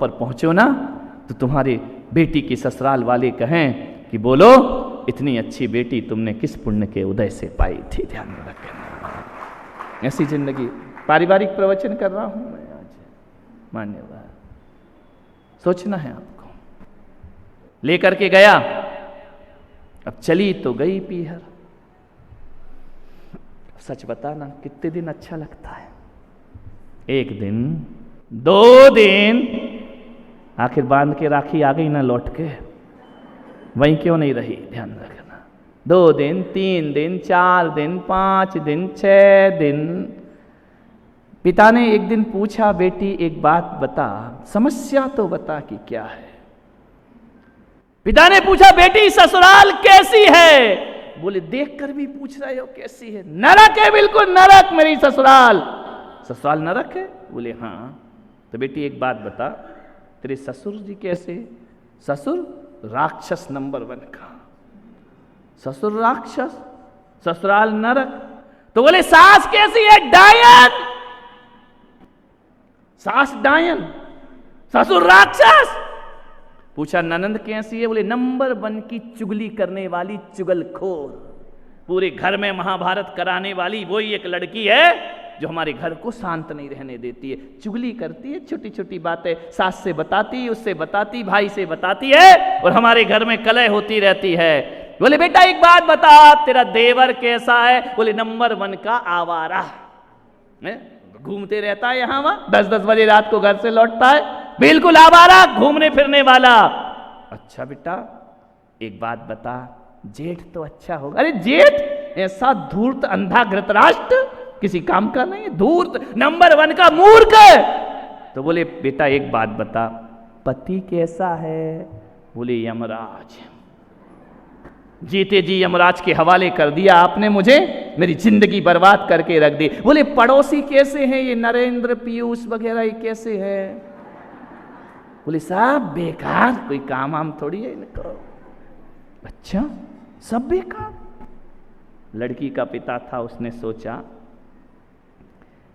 पर पहुंचो ना तो तुम्हारे बेटी के ससुराल वाले कहें कि बोलो इतनी अच्छी बेटी तुमने किस पुण्य के उदय से पाई थी। ध्यान में रखना। ऐसी जिंदगी, पारिवारिक प्रवचन कर रहा हूं मैं आज, मान्यवर, सोचना है आपको। लेकर के गया, अब चली तो गई पीहर। सच बताना कितने दिन अच्छा लगता है? 1 दिन, 2 दिन, आखिर बांध के राखी आ गई ना लौट के, वहीं क्यों नहीं रही? ध्यान रखना। 2 दिन, 3 दिन, 4 दिन, 5 दिन, 6 दिन। पिता ने एक दिन पूछा, बेटी एक बात बता, समस्या तो बता कि क्या है। पिता ने पूछा, बेटी ससुराल कैसी है? बोले देख कर भी पूछ रहे हो कैसी है? नरक है, बिल्कुल नरक मेरी ससुराल। ससुराल नरक है? बोले हाँ। तो बेटी एक बात बता, तेरे ससुर जी कैसे? ससुर राक्षस नंबर 1 का। ससुर राक्षस, ससुराल नरक। तो बोले सास कैसी है? डायन। सास डायन, ससुर राक्षस। पूछा ननंद कैसी है? बोले नंबर 1 की चुगली करने वाली चुगलखोर, पूरे घर में महाभारत कराने वाली वही एक लड़की है जो हमारे घर को शांत नहीं रहने देती है। चुगली करती है, छोटी छोटी बातें सास से बताती, उससे बताती, भाई से बताती है, और हमारे घर में कलह होती रहती है। बोले बेटा एक बात बता, तेरा देवर कैसा है? बोले नंबर 1 का आवारा, घूमते रहता है यहाँ वहां, 10-10 बजे रात को घर से लौटता है, बिल्कुल आवारा, घूमने फिरने वाला। अच्छा बेटा एक बात बता, जेठ तो अच्छा होगा? अरे जेठ ऐसा धूर्त अंधा धृतराष्ट्र, किसी काम का नहीं, धूर्त नंबर 1 का मूर्ख। तो बोले बेटा एक बात बता, पति कैसा है? बोले यमराज। जीते जी यमराज के हवाले कर दिया आपने मुझे, मेरी जिंदगी बर्बाद करके रख दी। बोले पड़ोसी कैसे हैं? ये नरेंद्र, पीयूष वगैरह ये कैसे है? बोले सब बेकार, कोई काम आम थोड़ी है इनको। अच्छा सब बेकार। लड़की का पिता था, उसने सोचा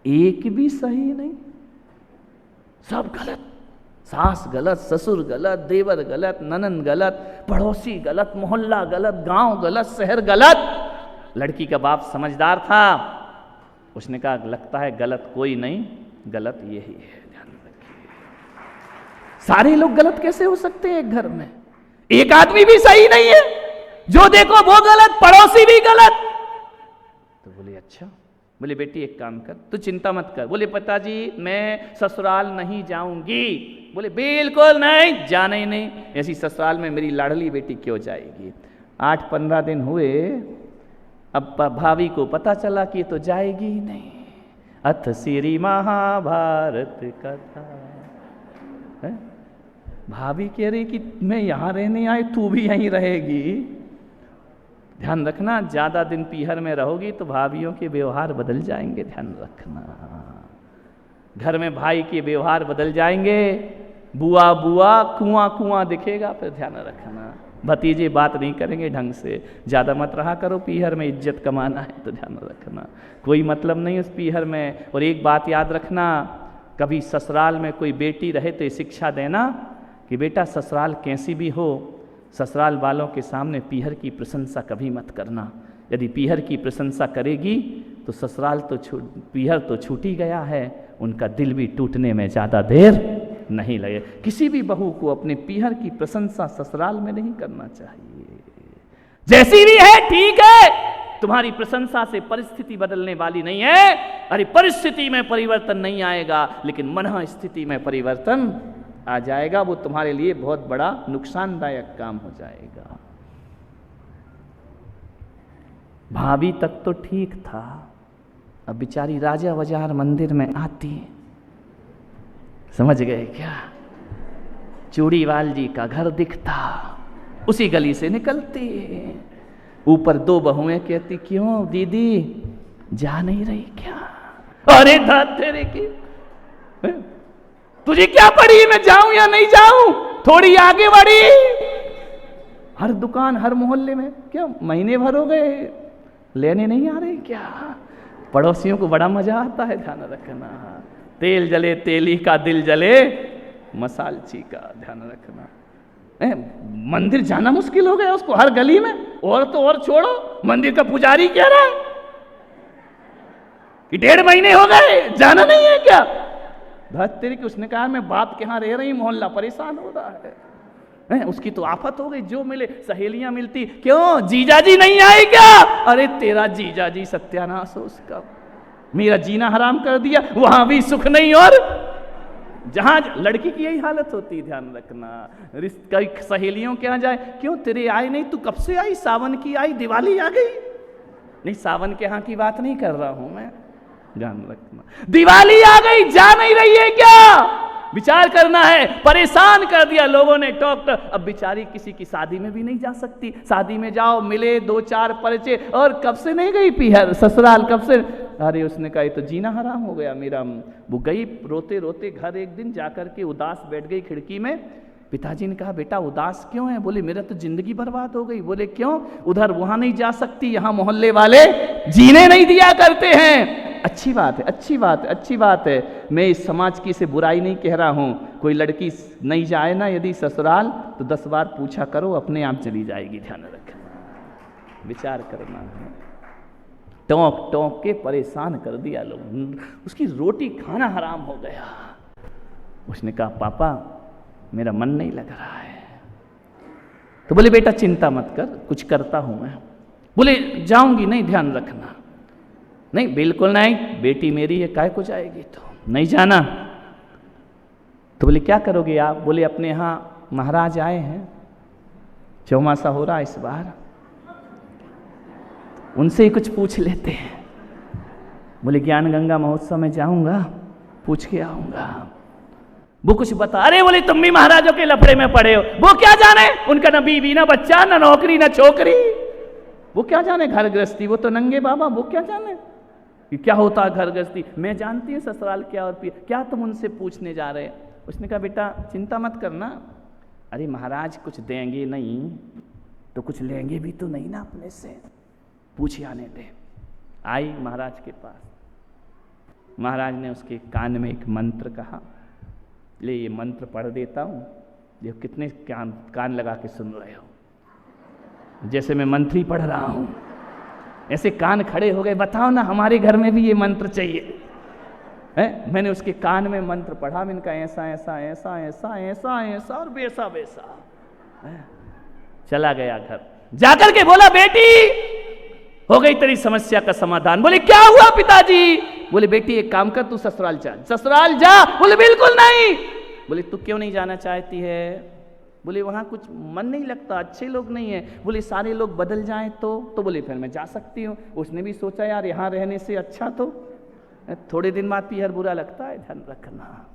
एक भी सही नहीं, सब गलत। सास गलत, ससुर गलत, देवर गलत, ननंद गलत, पड़ोसी गलत, मोहल्ला गलत, गांव गलत, शहर गलत। लड़की का बाप समझदार था, उसने कहा लगता है गलत कोई नहीं, गलत यही है। ध्यान रखिए, सारे लोग गलत कैसे हो सकते हैं एक घर में? एक आदमी भी सही नहीं है, जो देखो वो गलत, पड़ोसी भी गलत। तो बोले अच्छा। बोले बेटी एक काम कर, तू चिंता मत कर। बोले पिताजी मैं ससुराल नहीं जाऊंगी। बोले बिल्कुल नहीं, जाना ही नहीं, ऐसी ससुराल में मेरी लाडली बेटी क्यों जाएगी। 8-15 दिन हुए, अब भाभी को पता चला कि तो जाएगी ही नहीं। अथ श्री महाभारत कथा। भाभी कह रही कि मैं यहां रहने आई, तू भी यहीं रहेगी। ध्यान रखना, ज्यादा दिन पीहर में रहोगी तो भाभीयों के व्यवहार बदल जाएंगे। ध्यान रखना, घर में भाई के व्यवहार बदल जाएंगे, बुआ बुआ, कुआं कुआं दिखेगा। फिर ध्यान रखना, भतीजे बात नहीं करेंगे ढंग से। ज्यादा मत रहा करो पीहर में, इज्जत कमाना है तो ध्यान रखना, कोई मतलब नहीं उस पीहर में। और एक बात याद रखना, कभी ससुराल में कोई बेटी रहे तो ये शिक्षा देना कि बेटा ससुराल कैसी भी हो, ससुराल वालों के सामने पीहर की प्रशंसा कभी मत करना। यदि पीहर की प्रशंसा करेगी तो ससुराल तो पीहर तो छूट ही गया है, उनका दिल भी टूटने में ज़्यादा देर नहीं लगे। किसी भी बहू को अपने पीहर की प्रशंसा ससुराल में नहीं करना चाहिए। जैसी भी है ठीक है, तुम्हारी प्रशंसा से परिस्थिति बदलने वाली नहीं है। अरे परिस्थिति में परिवर्तन नहीं आएगा, लेकिन मन स्थिति में परिवर्तन आ जाएगा, वो तुम्हारे लिए बहुत बड़ा नुकसानदायक काम हो जाएगा। भाभी तक तो ठीक था, अब बेचारी राजा बाजार मंदिर में आती, समझ गए क्या? चूड़ीवाल जी का घर दिखता, उसी गली से निकलती, ऊपर 2 बहुएं कहती क्यों दीदी जा नहीं रही क्या? अरे धात तेरे की, तुझे क्या पड़ी मैं जाऊं या नहीं जाऊं? थोड़ी आगे बढ़ी, हर दुकान हर मोहल्ले में क्या महीने भर हो गए लेने नहीं आ रहे क्या? पड़ोसियों को बड़ा मजा आता है। ध्यान रखना, तेल जले तेली का दिल जले, मसालची का ध्यान रखना। मंदिर जाना मुश्किल हो गया उसको, हर गली में। और तो और छोड़ो, मंदिर का पुजारी कह रहा है कि 1.5 महीने हो गए, जाना नहीं है क्या? तेरी की उसने कहा मैं बाप के यहाँ रह रही, मोहल्ला परेशान हो रहा है। उसकी तो आफत हो गई, जो मिले सहेलियां मिलती, क्यों जीजाजी नहीं आए क्या? अरे तेरा जीजाजी सत्यानाश हो उसका, मेरा जीना हराम कर दिया, वहां भी सुख नहीं। और जहां लड़की की यही हालत होती, ध्यान रखना। कई सहेलियों के यहाँ जाए, क्यों तेरे आए नहीं, तू कब से आई? सावन की आई, दिवाली आ गई। नहीं, सावन के यहाँ की बात नहीं कर रहा हूं मैं, ध्यान रखना। दिवाली आ गई, जा नहीं रही है क्या? विचार करना है। परेशान कर दिया लोगों ने, डॉक्टर। अब बेचारी किसी की शादी में भी नहीं जा सकती। शादी में जाओ, मिले 2-4 परिचय, और कब से नहीं गई पीहर ससुराल, कब से? अरे उसने कहा ये तो जीना हराम हो गया मेरा। वो गई रोते रोते घर, एक दिन जाकर के उदास बैठ गई खिड़की में। पिताजी ने कहा बेटा उदास क्यों है? बोले मेरा तो जिंदगी बर्बाद हो गई। बोले क्यों? उधर वहां नहीं जा सकती, यहाँ मोहल्ले वाले जीने नहीं दिया करते हैं। अच्छी बात है, अच्छी बात है, अच्छी बात है। मैं इस समाज की से बुराई नहीं कह रहा हूं। कोई लड़की नहीं जाए ना यदि ससुराल, तो 10 बार पूछा करो, अपने आप चली जाएगी। ध्यान रखना, विचार करना है। टोंक टोंक के परेशान कर दिया लोग, उसकी रोटी खाना हराम हो गया। उसने कहा पापा मेरा मन नहीं लग रहा है। तो बोले बेटा चिंता मत कर, कुछ करता हूं मैं। बोले जाऊंगी नहीं, ध्यान रखना। नहीं बिल्कुल नहीं, बेटी मेरी है, काहे को जाएगी? तो नहीं जाना। तो बोले क्या करोगे आप? बोले अपने यहाँ महाराज आए हैं, चौमासा हो रहा इस बार, उनसे ही कुछ पूछ लेते हैं। बोले ज्ञान गंगा महोत्सव में जाऊंगा, पूछ के आऊंगा। वो कुछ बता। अरे बोले तुम भी महाराजों के लफड़े में पड़े हो। वो क्या जाने, उनका ना बीवी ना बच्चा ना नौकरी ना छोकरी, वो क्या जाने घर गृहस्थी, वो तो नंगे बाबा, वो क्या जाने कि क्या होता है घर गृहस्थी। मैं जानती हूँ ससुराल क्या और क्या तुम उनसे पूछने जा रहे? उसने कहा बेटा चिंता मत करना। अरे महाराज कुछ देंगे नहीं तो कुछ लेंगे भी तो नहीं ना अपने से, पूछ आने दे। आई महाराज के पास, महाराज ने उसके कान में एक मंत्र कहा, ले ये मंत्र पढ़ देता हूँ, जो कितने कान लगा के सुन रहे हो, जैसे मैं मंत्र ही पढ़ रहा हूँ ऐसे कान खड़े हो गए। बताओ ना हमारे घर में भी ये मंत्र चाहिए है? मैंने उसके कान में मंत्र पढ़ा, मैंने कहा ऐसा ऐसा ऐसा ऐसा ऐसा ऐसा और वैसा वैसा। चला गया घर, जाकर के बोला बेटी हो गई तेरी समस्या का समाधान। बोले क्या हुआ पिताजी? बोले बेटी एक काम कर, तू ससुराल जा। ससुराल जा? बोले बिल्कुल नहीं। बोले तू क्यों नहीं जाना चाहती है? बोले वहां कुछ मन नहीं लगता, अच्छे लोग नहीं है। बोले सारे लोग बदल जाएं तो बोले फिर मैं जा सकती हूँ। उसने भी सोचा यार यहाँ रहने से अच्छा तो थोड़े दिन बाद पीहर बुरा लगता है, ध्यान रखना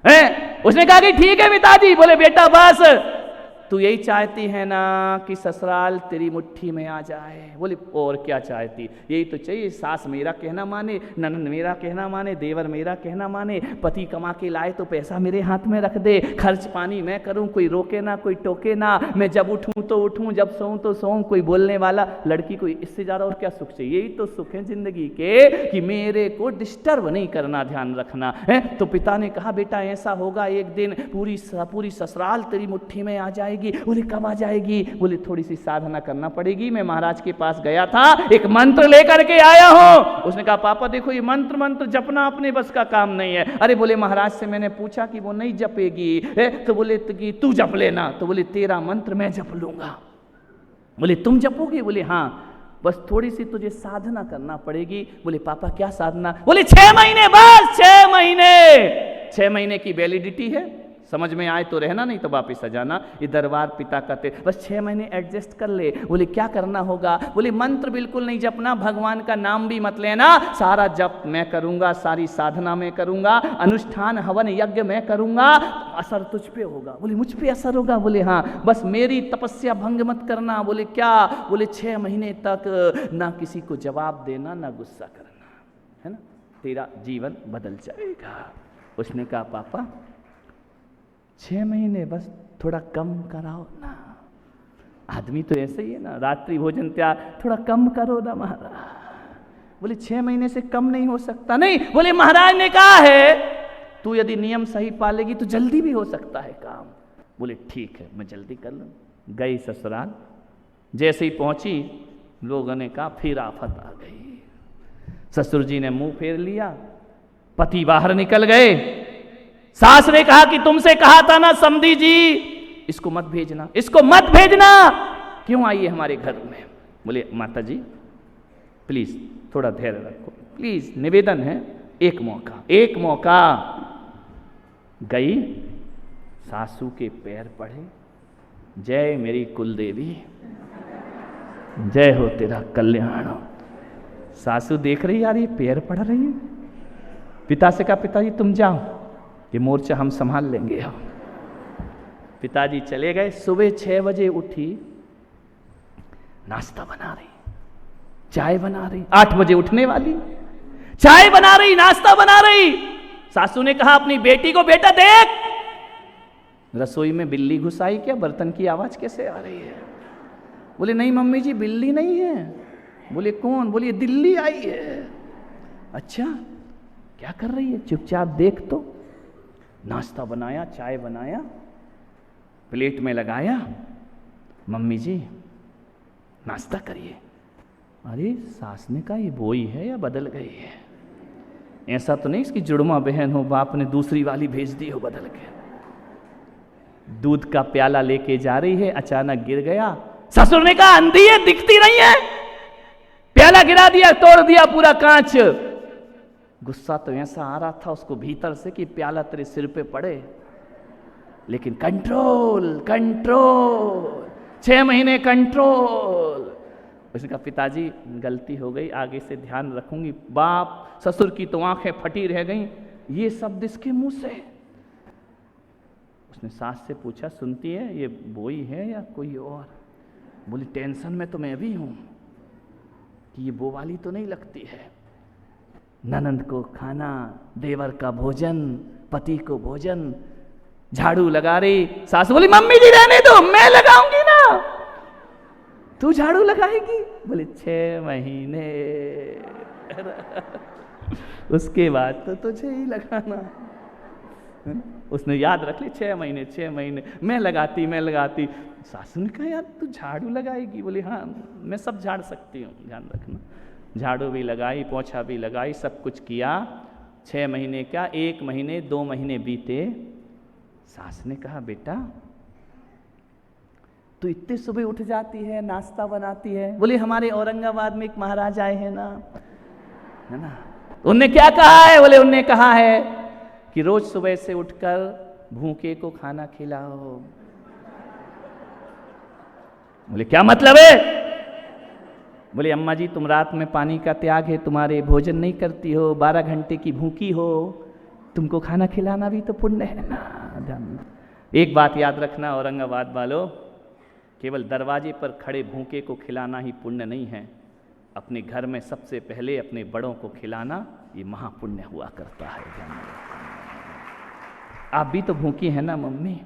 है। उसने कहा कि ठीक है पिताजी। बोले बेटा बस तू यही चाहती है ना कि ससुराल तेरी मुट्ठी में आ जाए? बोले और क्या चाहती? यही तो चाहिए, सास मेरा कहना माने, ननद मेरा कहना माने, देवर मेरा कहना माने, पति कमा के लाए तो पैसा मेरे हाथ में रख दे, खर्च पानी मैं करूं, कोई रोके ना कोई टोके ना, मैं जब उठूं तो उठूं, जब सोऊं तो सोऊं, कोई बोलने वाला। लड़की को इससे ज़्यादा और क्या सुख चाहिए? यही तो सुख है जिंदगी के कि मेरे को डिस्टर्ब नहीं करना, ध्यान रखना है। तो पिता ने कहा बेटा ऐसा होगा एक दिन पूरी ससुराल तेरी मुट्ठी में आ जाएगी। बोले कब आ जाएगी? बोले थोड़ी सी साधना करना पड़ेगी। मैं महाराज के पास गया था, एक मंत्र लेकर के आया हूं। उसने कहा पापा देखो ये मंत्र जपना अपने बस का काम नहीं है। अरे बोले महाराज से मैंने पूछा कि वो नहीं जपेगी है, तो बोले कि तू जप लेना। तो बोले तेरा मंत्र मैं जप लूंगा। बोले तुम जपोगे? बोले हाँ, बस थोड़ी सी तुझे साधना करना पड़ेगी। बोले पापा क्या साधना? बोले 6 महीने, बस 6 महीने। 6 महीने की वैलिडिटी है, समझ में आए तो रहना, नहीं तो वापिस आ जाना। ये दरबार पिता कहते बस 6 महीने एडजस्ट कर ले। बोले क्या करना होगा? बोले मंत्र बिल्कुल नहीं जपना, भगवान का नाम भी मत लेना, सारा जप मैं करूंगा, सारी साधना मैं करूंगा, अनुष्ठान हवन यज्ञ मैं करूंगा, असर तुझ पे होगा। बोले मुझ पे असर होगा? बोले हाँ, बस मेरी तपस्या भंग मत करना। बोले क्या? बोले 6 महीने तक ना किसी को जवाब देना, ना गुस्सा करना, है ना, तेरा जीवन बदल जाएगा। उसने कहा पापा 6 महीने बस थोड़ा कम कराओ ना। आदमी तो ऐसे ही है ना, रात्रि भोजन त्याग थोड़ा कम करो ना महाराज। बोले 6 महीने से कम नहीं हो सकता? नहीं। बोले महाराज ने कहा है तू यदि नियम सही पालेगी तो जल्दी भी हो सकता है काम। बोले ठीक है, मैं जल्दी कर लूँ। गई ससुराल, जैसे ही पहुंची लोगों ने कहा फिर आफत आ गई। ससुर जी ने मुंह फेर लिया, पति बाहर निकल गए। सास ने कहा कि तुमसे कहा था ना समधी जी, इसको मत भेजना, इसको मत भेजना, क्यों आई है हमारे घर में। बोले माता जी प्लीज थोड़ा धैर्य रखो, प्लीज निवेदन है, एक मौका, एक मौका। गई, सासू के पैर पड़े, जय मेरी कुल देवी, जय हो तेरा कल्याण। सासू देख रही यार ये पैर पड़ रही है। पिता से कहा पिताजी तुम जाओ, ये मोर्चा हम संभाल लेंगे। अब पिताजी चले गए। सुबह 6 बजे उठी, नाश्ता बना रही, चाय बना रही। 8 बजे उठने वाली, चाय बना रही, नाश्ता बना रही। सासू ने कहा अपनी बेटी को, बेटा देख रसोई में बिल्ली घुस आई क्या, बर्तन की आवाज कैसे आ रही है। बोले नहीं मम्मी जी बिल्ली नहीं है। बोले कौन। बोले दिल्ली आई है। अच्छा क्या कर रही है, चुपचाप देख। तो नाश्ता बनाया, चाय बनाया, प्लेट में लगाया, मम्मी जी नाश्ता करिए। अरे सास ने कहा ये वही है या बदल गई है। ऐसा तो नहीं इसकी जुड़वा बहन हो, बाप ने दूसरी वाली भेज दी हो बदल के। दूध का प्याला लेके जा रही है, अचानक गिर गया। ससुर ने कहा अंधी है, दिखती नहीं है। प्याला गिरा दिया, तोड़ दिया पूरा कांच। गुस्सा तो ऐसा आ रहा था उसको भीतर से कि प्याला तेरे सिर पे पड़े, लेकिन कंट्रोल कंट्रोल, 6 महीने कंट्रोल। उसने कहा पिताजी गलती हो गई, आगे से ध्यान रखूंगी। बाप ससुर की तो आंखें फटी रह गईं, ये शब्द इसके मुंह से। उसने सास से पूछा सुनती है ये बोई है या कोई और। बोली टेंशन में तो मैं भी हूं कि ये वो वाली तो नहीं लगती है। ननंद को खाना, देवर का भोजन, पति को भोजन। झाड़ू लगा रही, सास बोली मम्मी जी रहने दो, मैं लगाऊंगी ना। तू झाड़ू लगाएगी। बोले 6 महीने उसके बाद तो तुझे ही लगाना। उसने याद रख ली 6 महीने 6 महीने मैं लगाती। सासू ने कहा यार तू झाड़ू लगाएगी। बोली हाँ मैं सब झाड़ सकती हूँ, ध्यान रखना। झाड़ू भी लगाई, पोछा भी लगाई, सब कुछ किया। 6 महीने क्या, 1 महीने 2 महीने बीते। सास ने कहा बेटा तू इतने सुबह उठ जाती है, नाश्ता बनाती है। बोले हमारे औरंगाबाद में एक महाराज आए हैं ना, है ना, उनने क्या कहा है। बोले उनने कहा है कि रोज सुबह से उठकर भूखे को खाना खिलाओ। बोले क्या मतलब है। बोले अम्मा जी तुम रात में पानी का त्याग है, तुम्हारे भोजन नहीं करती हो, 12 घंटे की भूखी हो, तुमको खाना खिलाना भी तो पुण्य है ना। एक बात याद रखना औरंगाबाद वालों, केवल दरवाजे पर खड़े भूखे को खिलाना ही पुण्य नहीं है, अपने घर में सबसे पहले अपने बड़ों को खिलाना ये महापुण्य हुआ करता है। आप भी तो भूखी है ना मम्मी।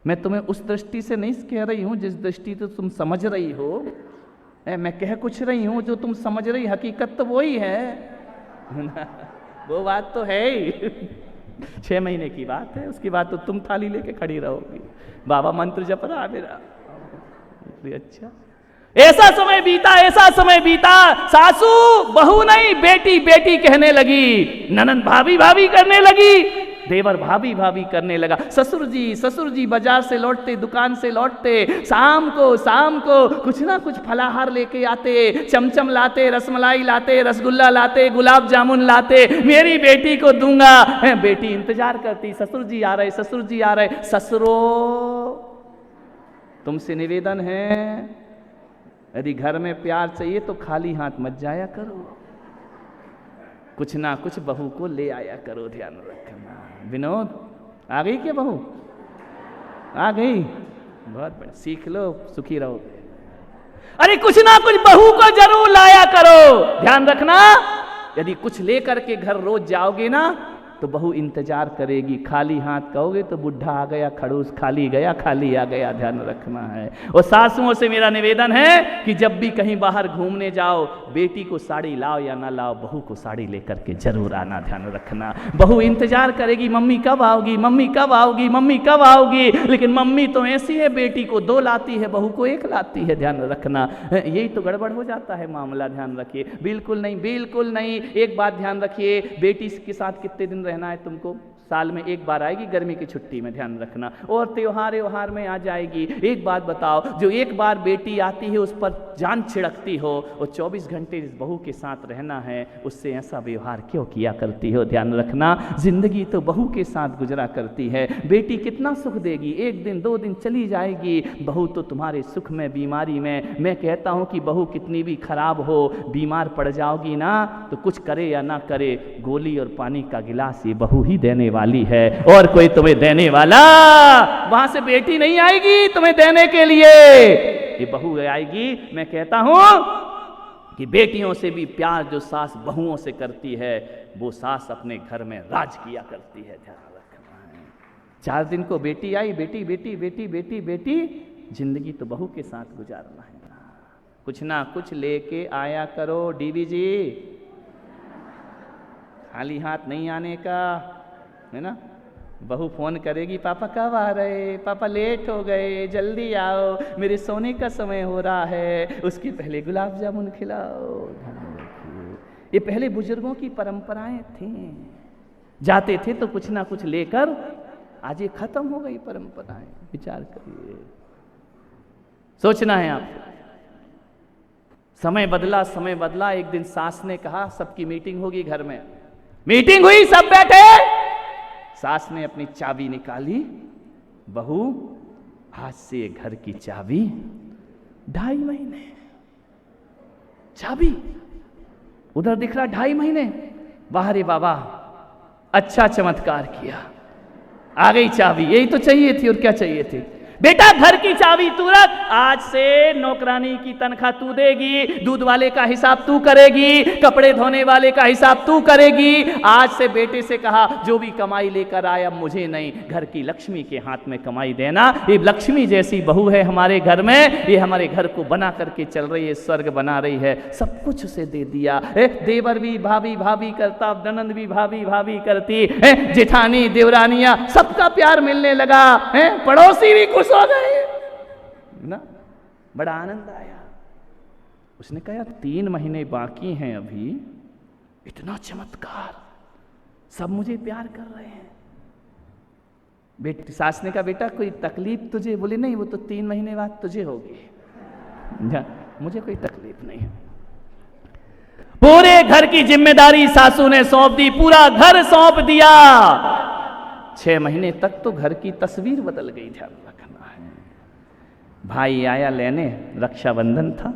मैं तुम्हें उस दृष्टि से नहीं कह रही हूं जिस दृष्टि से तुम समझ रही हो। मैं कह कुछ रही हूं जो तुम समझ रही, हकीकत तो वही है वो बात तो है ही 6 महीने की बात है, उसके बाद तो तुम थाली लेके खड़ी रहोगी, बाबा मंत्र जप रहा मेरा। अच्छा ऐसा समय बीता, सासू बहू नहीं बेटी बेटी कहने लगी, ननंद भाभी भाभी करने लगी, देवर भाभी भाभी करने लगा। ससुर जी बाजार से लौटते, दुकान से लौटते, शाम को कुछ ना कुछ फलाहार लेके आते, चमचम लाते, रसमलाई लाते, रसगुल्ला लाते, गुलाब जामुन लाते, मेरी बेटी को दूंगा। बेटी इंतजार करती, ससुर जी आ रहे। ससुरो तुमसे निवेदन है, यदि घर में प्यार चाहिए तो खाली हाथ मत जाया करो, कुछ ना कुछ बहू को ले आया करो, ध्यान रखना। विनोद आ गई क्या बहू? आ गई, बहुत बढ़िया, सीख लो, सुखी रहो। अरे कुछ ना कुछ बहू को जरूर लाया करो, ध्यान रखना। यदि कुछ लेकर के घर रोज जाओगे ना तो बहू इंतजार करेगी, खाली हाथ कहोगे तो बुढ़ा आ गया खड़ूस, खाली गया खाली आ गया, ध्यान रखना है। और सासुओं से मेरा निवेदन है कि जब भी कहीं बाहर घूमने जाओ, बेटी को साड़ी लाओ या ना लाओ, बहू को साड़ी लेकर के जरूर आना, ध्यान रखना। बहू इंतजार करेगी, मम्मी कब आओगी, मम्मी कब आओगी, मम्मी कब आओगी, लेकिन मम्मी तो ऐसी है, बेटी को 2 लाती है, बहू को 1 लाती है, ध्यान रखना। यही तो गड़बड़ हो जाता है मामला, ध्यान रखिए। बिल्कुल नहीं, बिल्कुल नहीं। एक बात ध्यान रखिए, बेटी के साथ कितने दिन रहना है तुमको? साल में 1 बार आएगी गर्मी की छुट्टी में, ध्यान रखना, और त्योहार में आ जाएगी। एक बात बताओ, जो एक बार बेटी आती है उस पर जान छिड़कती हो, और 24 घंटे इस बहू के साथ रहना है, उससे ऐसा व्यवहार क्यों किया करती हो? ध्यान रखना, जिंदगी तो बहू के साथ गुजरा करती है। बेटी कितना सुख देगी, 1 दिन 2 दिन चली जाएगी, बहू तो तुम्हारे सुख में बीमारी में। मैं कहता हूं कि बहू कितनी भी खराब हो, बीमार पड़ जाओगी ना, तो कुछ करे या ना करे, गोली और पानी का गिलास ये बहू ही देने वाली है, और कोई तुम्हें देने वाला वहां से बेटी नहीं आएगी तुम्हें देने के लिए, ये बहू आएगी। मैं कहता हूं कि बेटियों से भी प्यार जो सास बहुओं से करती है, वो सास अपने घर में राज किया करती है, ध्यान रखना है। 4 दिन को बेटी आई, बेटी बेटी बेटी बेटी बेटी, जिंदगी तो बहू के साथ गुजारना है। कुछ ना कुछ लेके आया करो डीवी जी, खाली हाथ नहीं आने का, है ना। बहू फोन करेगी, पापा कब आ रहे, पापा लेट हो गए, जल्दी आओ, मेरे सोने का समय हो रहा है, उसके पहले गुलाब जामुन खिलाओ। ये पहले बुजुर्गों की परंपराएं थी, जाते थे तो कुछ ना कुछ लेकर, आज ये खत्म हो गई परंपराएं। विचार करिए, सोचना है आप। समय बदला, समय बदला। एक दिन सास ने कहा सबकी मीटिंग होगी घर में, मीटिंग हुई, सब बैठे, सास ने अपनी चाबी निकाली, बहू आज से घर की चाबी 2.5 महीने, चाबी उधर दिख रहा 2.5 महीने, वाह रे बाबा, अच्छा चमत्कार किया, आ गई चाबी, यही तो चाहिए थी, और क्या चाहिए थी? बेटा घर की चाबी तू रख, आज से नौकरानी की तनख्वाह तू देगी, दूध वाले का हिसाब तू करेगी, कपड़े धोने वाले का हिसाब तू करेगी। आज से बेटे से कहा जो भी कमाई लेकर आया मुझे नहीं, घर की लक्ष्मी के हाथ में कमाई देना। ये लक्ष्मी जैसी बहू है हमारे घर में, ये हमारे घर को बना करके चल रही है, स्वर्ग बना रही है, सब कुछ उसे दे दिया। देवर भी भाभी भाभी करता, ननंद भी भाभी भाभी करती, जेठानी देवरानियां सबका प्यार मिलने लगा, पड़ोसी भी खुश हो गए ना, बड़ा आनंद आया। उसने कहा 3 महीने बाकी हैं अभी, इतना चमत्कार, सब मुझे प्यार कर रहे हैं। बेटी सास ने कहा बेटा कोई तकलीफ तुझे? बोले नहीं, वो तो 3 महीने बाद तुझे होगी, मुझे कोई तकलीफ नहीं है। पूरे घर की जिम्मेदारी सासू ने सौंप दी, पूरा घर सौंप दिया। 6 महीने तक तो घर की तस्वीर बदल गई, ध्यान रखना है। भाई आया लेने, रक्षाबंधन था,